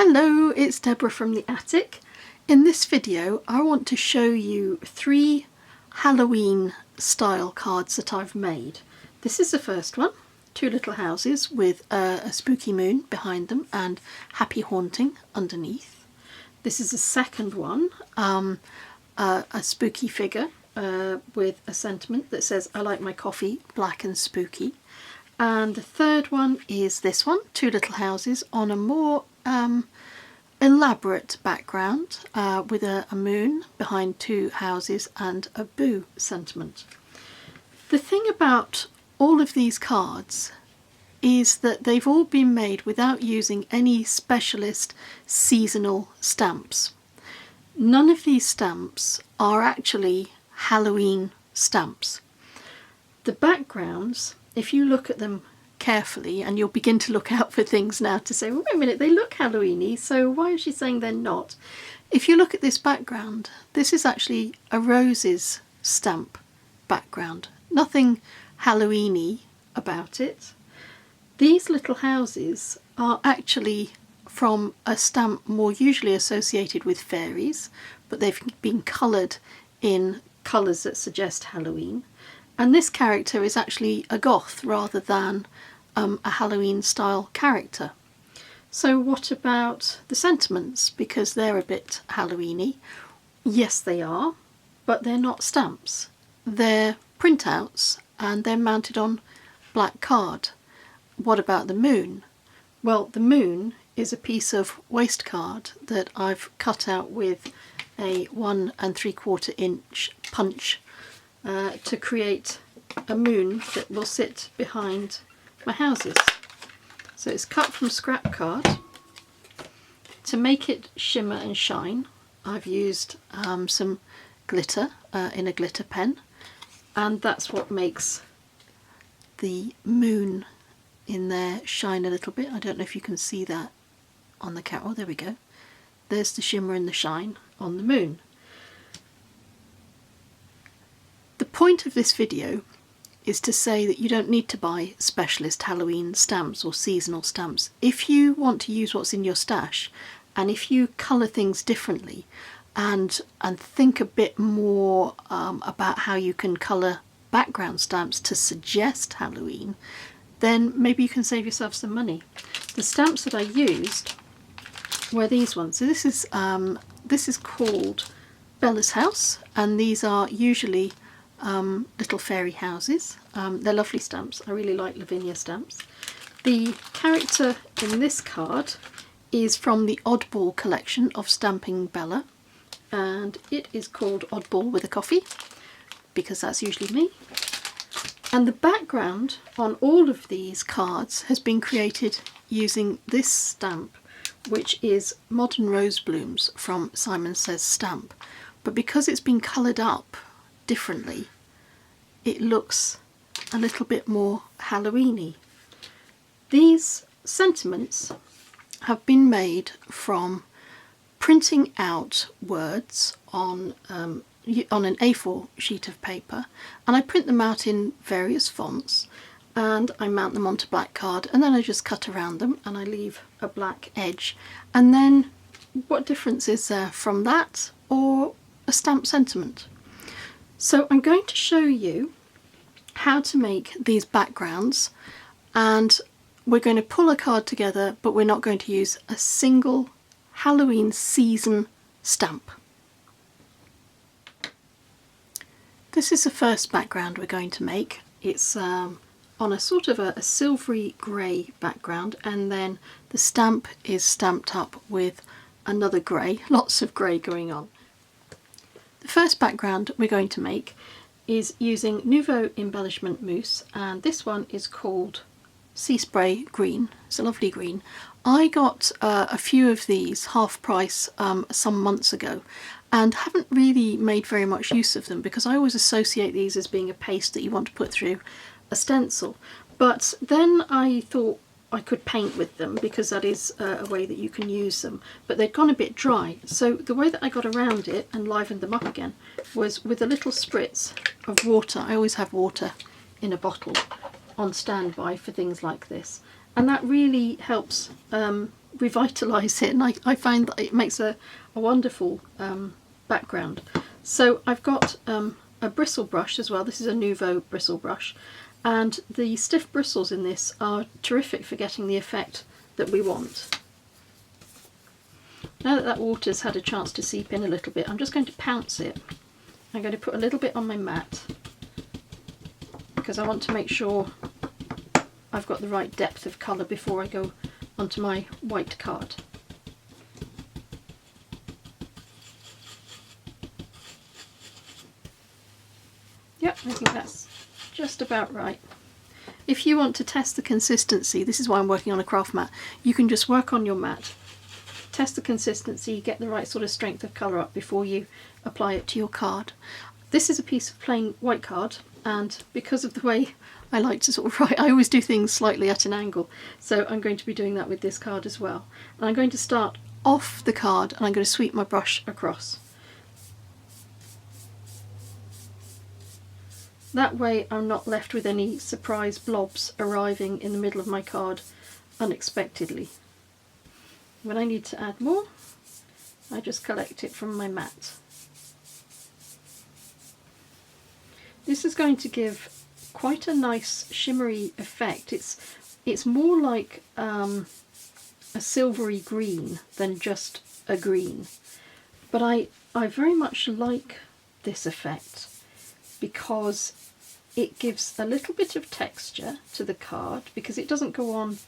Hello, it's Deborah from the attic. In this video I want to show you 3 Halloween style cards that I've made. This is the first one, 2 little houses with a spooky moon behind them and happy haunting underneath. This is the second one, a spooky figure with a sentiment that says, "I like my coffee black and spooky." And the third one is this one, 2 little houses on a more elaborate background with a moon behind 2 houses and a boo sentiment. The thing about all of these cards is that they've all been made without using any specialist seasonal stamps. None of these stamps are actually Halloween stamps. The backgrounds, if you look at them carefully, and you'll begin to look out for things now to say, well, wait a minute, they look Halloweeny, so why is she saying they're not? If you look at this background, this is actually a roses stamp background. Nothing Halloweeny about it. These little houses are actually from a stamp more usually associated with fairies, but they've been coloured in colours that suggest Halloween. And this character is actually a goth rather than a Halloween style character. So what about the sentiments? Because they're a bit Halloweeny. Yes, they are, but they're not stamps. They're printouts and they're mounted on black card. What about the moon? Well, the moon is a piece of waste card that I've cut out with a 1 3/4 inch punch to create a moon that will sit behind my houses. So it's cut from scrap card. To make it shimmer and shine, I've used some glitter in a glitter pen, and that's what makes the moon in there shine a little bit. I don't know if you can see that on the camera. Oh, there we go. There's the shimmer and the shine on the moon. The point of this video is to say that you don't need to buy specialist Halloween stamps or seasonal stamps. If you want to use what's in your stash, and if you colour things differently and think a bit more about how you can colour background stamps to suggest Halloween, then maybe you can save yourself some money. The stamps that I used were these ones. So this is called Bella's House, and these are usually little fairy houses. They're lovely stamps. I really like Lavinia stamps. The character in this card is from the Oddball collection of Stamping Bella, and it is called Oddball with a Coffee, because that's usually me. And the background on all of these cards has been created using this stamp, which is Modern Rose Blooms from Simon Says Stamp. But because it's been coloured up differently, it looks a little bit more Halloweeny. These sentiments have been made from printing out words on an A4 sheet of paper, and I print them out in various fonts and I mount them onto black card, and then I just cut around them and I leave a black edge. And then what difference is there from that or a stamp sentiment? So I'm going to show you how to make these backgrounds, and we're going to pull a card together, but we're not going to use a single Halloween season stamp. This is the first background we're going to make. It's on a sort of a silvery grey background, and then the stamp is stamped up with another grey, lots of grey going on. The first background we're going to make is using Nouveau Embellishment Mousse, and this one is called Sea Spray Green. It's a lovely green. I got a few of these half price some months ago and haven't really made very much use of them because I always associate these as being a paste that you want to put through a stencil. But then I thought I could paint with them because that is a way that you can use them, but they'd gone a bit dry. So the way that I got around it and livened them up again was with a little spritz of water. I always have water in a bottle on standby for things like this, and that really helps revitalise it, and I find that it makes a wonderful background. So I've got a bristle brush as well. This is a Nouveau bristle brush, and the stiff bristles in this are terrific for getting the effect that we want. Now that water's had a chance to seep in a little bit, I'm just going to pounce it. I'm going to put a little bit on my mat because I want to make sure I've got the right depth of colour before I go onto my white card. Yep, I think that's just about right. If you want to test the consistency, this is why I'm working on a craft mat, you can just work on your mat, test the consistency, get the right sort of strength of colour up before you apply it to your card. This is a piece of plain white card, and because of the way I like to sort of write, I always do things slightly at an angle, so I'm going to be doing that with this card as well. And I'm going to start off the card and I'm going to sweep my brush across. That way I'm not left with any surprise blobs arriving in the middle of my card unexpectedly. When I need to add more, I just collect it from my mat. This is going to give quite a nice shimmery effect. It's more like a silvery green than just a green, but I very much like this effect because it gives a little bit of texture to the card, because it doesn't go on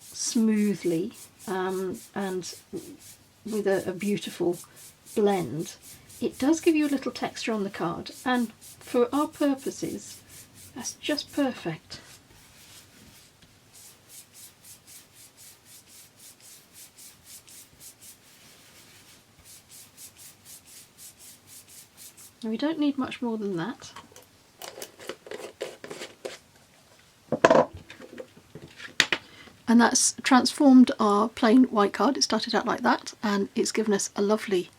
smoothly and with a beautiful blend. It does give you a little texture on the card, and for our purposes that's just perfect. And we don't need much more than that. And that's transformed our plain white card. It started out like that, and it's given us a lovely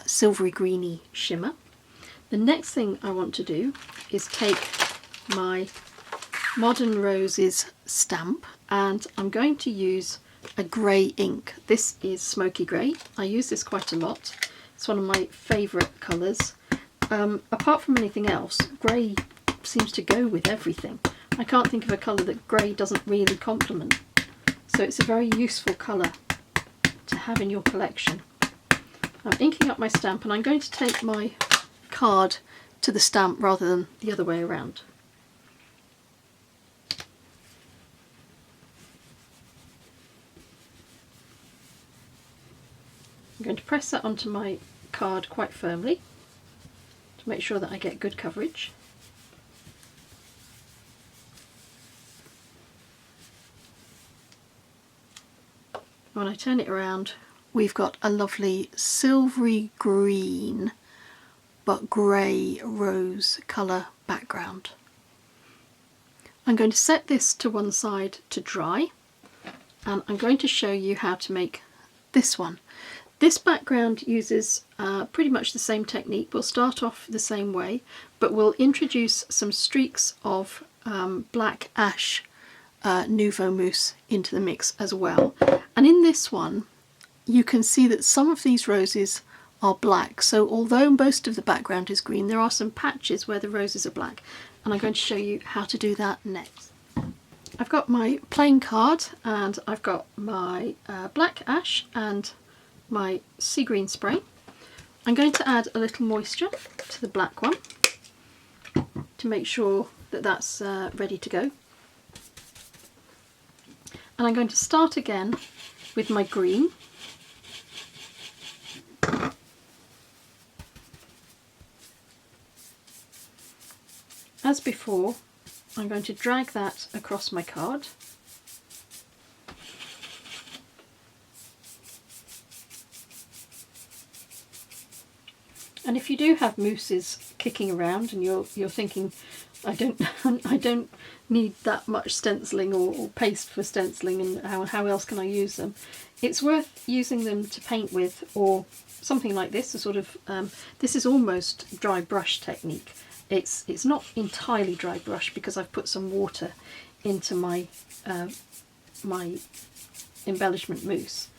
silvery greeny shimmer. The next thing I want to do is take my Modern Roses stamp, and I'm going to use a grey ink. This is smoky grey. I use this quite a lot. It's one of my favourite colours. Apart from anything else, grey seems to go with everything. I can't think of a colour that grey doesn't really complement. So it's a very useful colour to have in your collection. I'm inking up my stamp, and I'm going to take my card to the stamp rather than the other way around. I'm going to press that onto my card quite firmly to make sure that I get good coverage. When I turn it around, we've got a lovely silvery green but grey rose colour background. I'm going to set this to one side to dry, and I'm going to show you how to make this one. This background uses pretty much the same technique. We'll start off the same way, but we'll introduce some streaks of black ash Nouveau mousse into the mix as well. And in this one you can see that some of these roses are black, so although most of the background is green, there are some patches where the roses are black, and I'm going to show you how to do that next. I've got my plain card, and I've got my black ash and my sea green spray. I'm going to add a little moisture to the black one to make sure that that's ready to go. And I'm going to start again with my green. As before, I'm going to drag that across my card. And if you do have mousses kicking around and you're thinking, I don't need that much stenciling or paste for stenciling, and how else can I use them? It's worth using them to paint with, or something like this, a sort of this is almost dry brush technique. It's not entirely dry brush because I've put some water into my my embellishment mousse,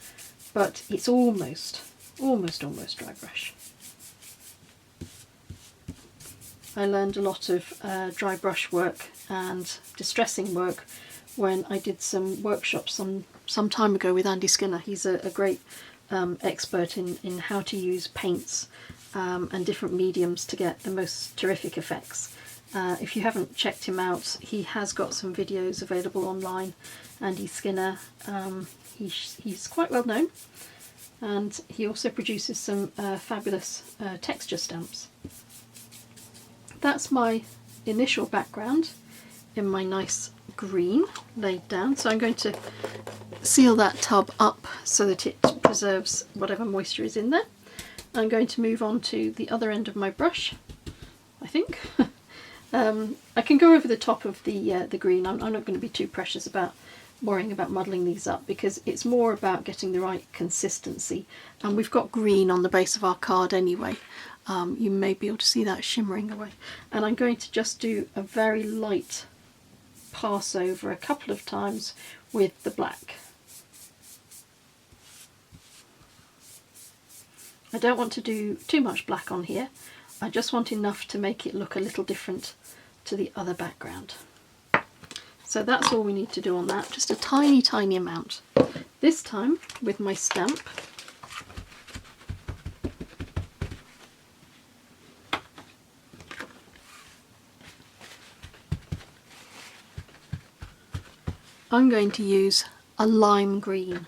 but it's almost dry brush. I learned a lot of dry brush work and distressing work when I did some workshops some time ago with Andy Skinner. He's a great expert in how to use paints and different mediums to get the most terrific effects. If you haven't checked him out, he has got some videos available online. Andy Skinner, he's quite well known, and he also produces some fabulous texture stamps. That's my initial background in my nice green laid down. So I'm going to seal that tub up so that it preserves whatever moisture is in there. I'm going to move on to the other end of my brush, I think. I can go over the top of the green. I'm not going to be too precious about worrying about muddling these up, because it's more about getting the right consistency. And we've got green on the base of our card anyway. You may be able to see that shimmering away. And I'm going to just do a very light pass over a couple of times with the black. I don't want to do too much black on here. I just want enough to make it look a little different to the other background. So that's all we need to do on that, just a tiny amount. This time with my stamp, I'm going to use a lime green.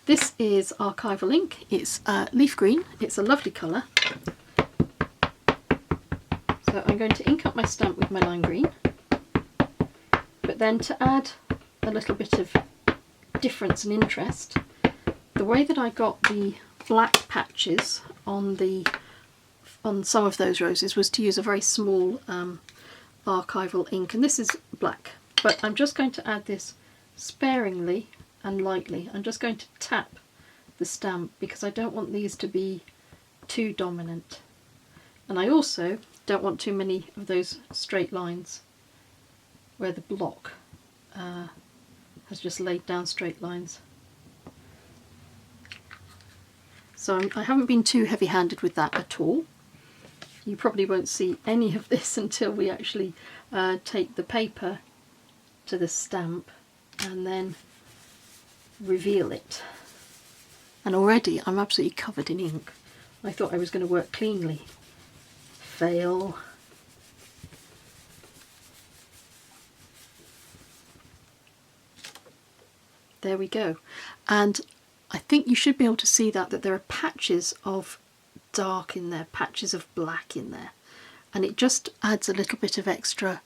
This is archival ink. It's leaf green. It's a lovely colour. So I'm going to ink up my stamp with my lime green, but then to add a little bit of difference and interest, the way that I got the black patches on some of those roses was to use a very small archival ink, and this is black. But I'm just going to add this sparingly and lightly. I'm just going to tap the stamp because I don't want these to be too dominant. And I also don't want too many of those straight lines where the block has just laid down straight lines. So I haven't been too heavy-handed with that at all. You probably won't see any of this until we actually take the paper to the stamp and then reveal it. And already I'm absolutely covered in ink. I thought I was going to work cleanly. Fail. There we go. And I think you should be able to see that there are patches of dark in there, patches of black in there, and it just adds a little bit of extra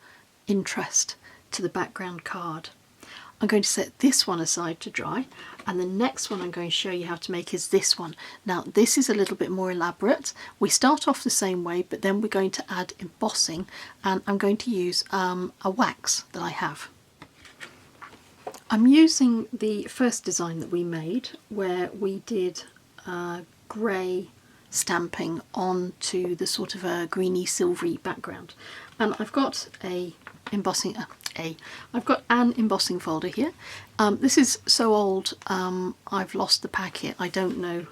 interest to the background card. I'm going to set this one aside to dry, and the next one I'm going to show you how to make is this one. Now this is a little bit more elaborate. We start off the same way, but then we're going to add embossing, and I'm going to use a wax that I have. I'm using the first design that we made where we did grey stamping onto the sort of a greeny silvery background, and I've got an embossing folder here. This is so old I've lost the packet. I don't know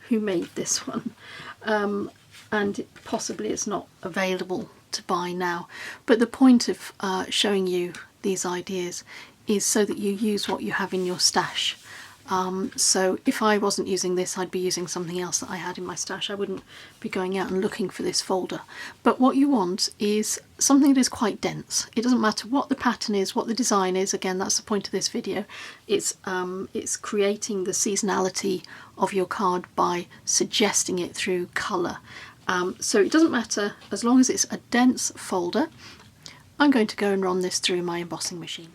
who made this one, and possibly it's not available to buy now, but the point of showing you these ideas is so that you use what you have in your stash. So if I wasn't using this, I'd be using something else that I had in my stash. I wouldn't be going out and looking for this folder. But what you want is something that is quite dense. It doesn't matter what the pattern is, what the design is. Again, that's the point of this video. It's creating the seasonality of your card by suggesting it through colour. So it doesn't matter as long as it's a dense folder. I'm going to go and run this through my embossing machine.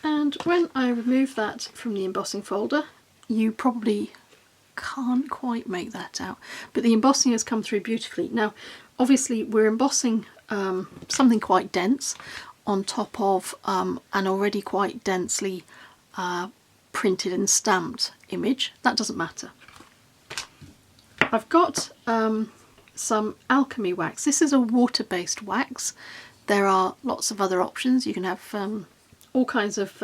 And when I remove that from the embossing folder, you probably can't quite make that out, but the embossing has come through beautifully. Now obviously we're embossing something quite dense on top of an already quite densely printed and stamped image. That doesn't matter. I've got some alchemy wax. This is a water-based wax. There are lots of other options. You can have all kinds of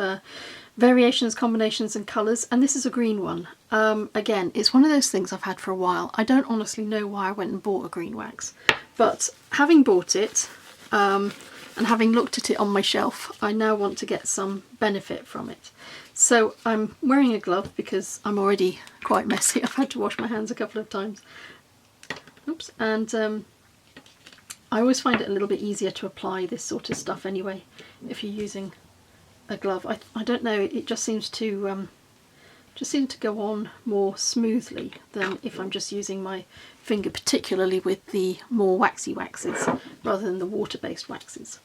variations, combinations and colours, and this is a green one. Again, it's one of those things I've had for a while. I don't honestly know why I went and bought a green wax, but having bought it and having looked at it on my shelf, I now want to get some benefit from it. So I'm wearing a glove because I'm already quite messy. I've had to wash my hands a couple of times. Oops. And I always find it a little bit easier to apply this sort of stuff anyway if you're using a glove. I don't know, it just seems to go on more smoothly than if I'm just using my finger, particularly with the more waxy waxes rather than the water-based waxes.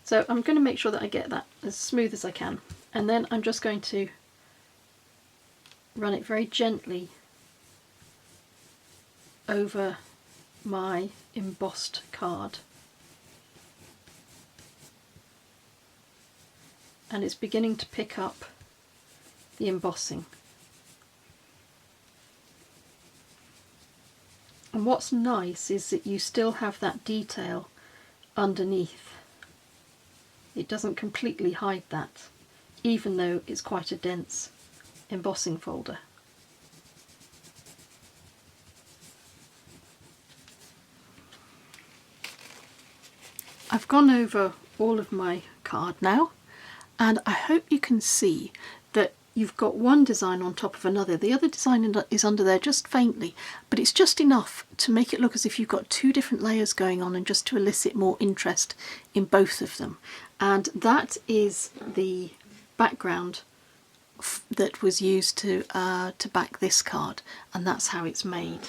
So I'm going to make sure that I get that as smooth as I can, and then I'm just going to run it very gently over my embossed card. And it's beginning to pick up the embossing. And what's nice is that you still have that detail underneath. It doesn't completely hide that, even though it's quite a dense embossing folder. I've gone over all of my card now, and I hope you can see that you've got one design on top of another. The other design is under there just faintly, but it's just enough to make it look as if you've got two different layers going on, and just to elicit more interest in both of them. And that is the background that was used to back this card, and that's how it's made.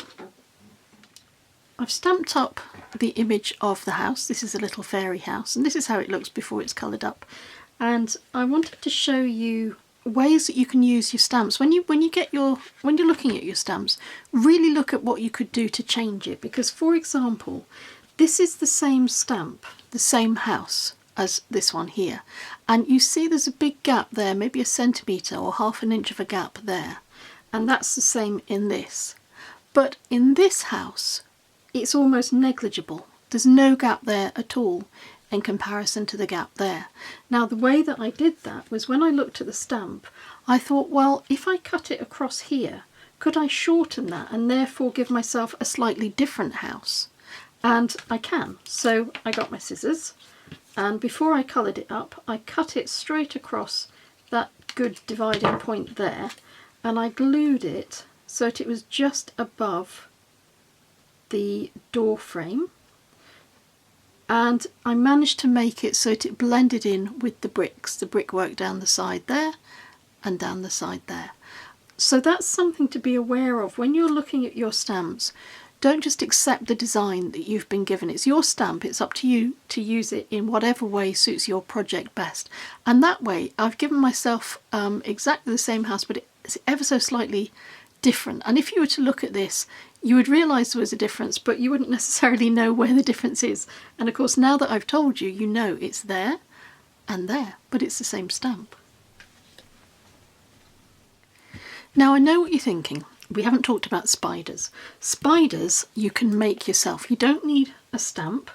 I've stamped up the image of the house. This is a little fairy house, and this is how it looks before it's coloured up. And I wanted to show you ways that you can use your stamps. When you're looking at your stamps, really look at what you could do to change it, because for example, this is the same stamp, the same house as this one here, and you see there's a big gap there, maybe a centimetre or half an inch of a gap there, and that's the same in this. But in this house it's almost negligible. There's no gap there at all in comparison to the gap there. Now the way that I did that was, when I looked at the stamp, I thought, well, if I cut it across here, could I shorten that and therefore give myself a slightly different house? And I can. So I got my scissors, and before I coloured it up, I cut it straight across that good dividing point there, and I glued it so that it was just above the door frame. And I managed to make it so that it blended in with the bricks, the brickwork down the side there and down the side there. So that's something to be aware of when you're looking at your stamps. Don't just accept the design that you've been given. It's your stamp, it's up to you to use it in whatever way suits your project best. And that way I've given myself exactly the same house, but it's ever so slightly different. And if you were to look at this, you would realise there was a difference, but you wouldn't necessarily know where the difference is. And of course, now that I've told you, you know it's there and there, but it's the same stamp. Now I know what you're thinking. We haven't talked about spiders. Spiders you can make yourself. You don't need a stamp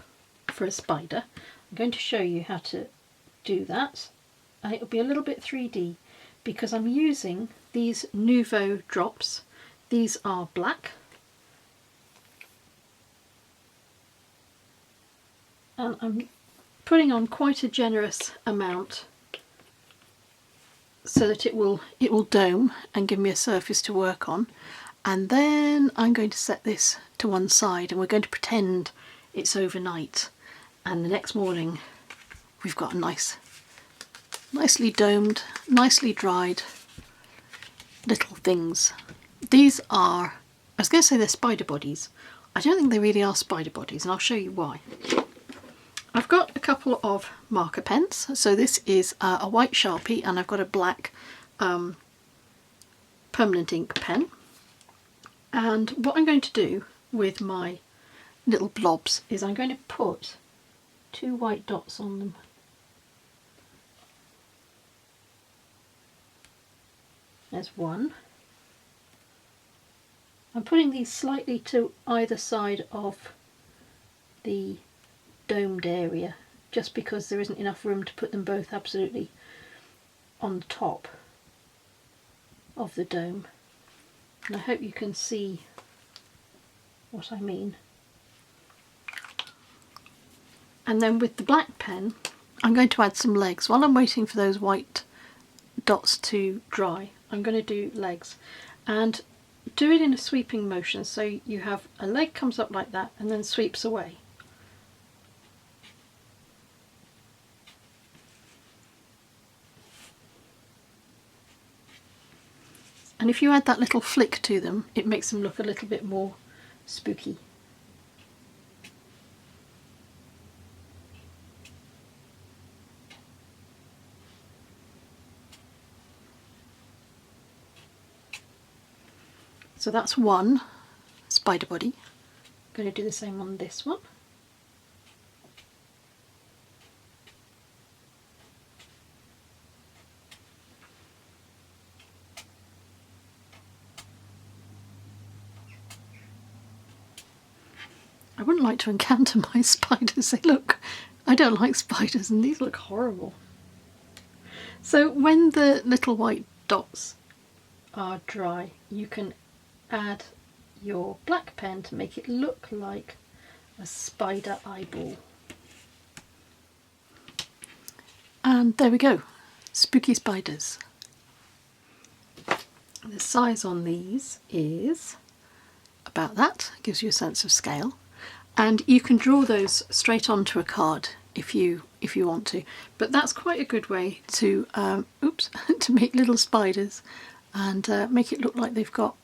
for a spider. I'm going to show you how to do that. And it'll be a little bit 3D because I'm using these Nouveau drops. These are black. And I'm putting on quite a generous amount so that it will dome and give me a surface to work on. And then I'm going to set this to one side, and we're going to pretend it's overnight, and the next morning we've got a nicely domed, nicely dried little things. These are, I was going to say they're spider bodies. I don't think they really are spider bodies, and I'll show you why. I've got a couple of marker pens. So this is a white Sharpie, and I've got a black permanent ink pen. And what I'm going to do with my little blobs is I'm going to put 2 white dots on them. There's one. I'm putting these slightly to either side of the domed area just because there isn't enough room to put them both absolutely on the top of the dome. And I hope you can see what I mean. And then with the black pen, I'm going to add some legs. While I'm waiting for those white dots to dry, I'm going to do legs. And do it in a sweeping motion, so you have a leg comes up like that and then sweeps away. And if you add that little flick to them, it makes them look a little bit more spooky. So that's one spider body. I'm going to do the same on this one. I wouldn't like to encounter my spiders. I don't like spiders, and these look horrible. So when the little white dots are dry, you can add your black pen to make it look like a spider eyeball. And there we go, spooky spiders. The size on these is about that, gives you a sense of scale, and you can draw those straight onto a card if you want to, but that's quite a good way to to make little spiders and make it look like they've got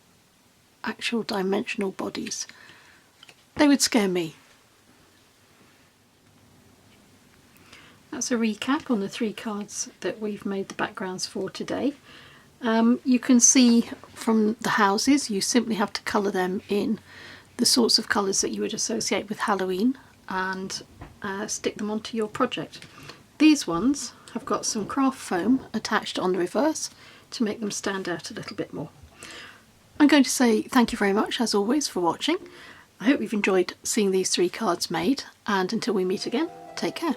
actual dimensional bodies. They would scare me. That's a recap on the 3 cards that we've made the backgrounds for today. You can see from the houses, you simply have to colour them in the sorts of colours that you would associate with Halloween and stick them onto your project. These ones have got some craft foam attached on the reverse to make them stand out a little bit more. I'm going to say thank you very much, as always, for watching. I hope you've enjoyed seeing these 3 cards made, and until we meet again, take care.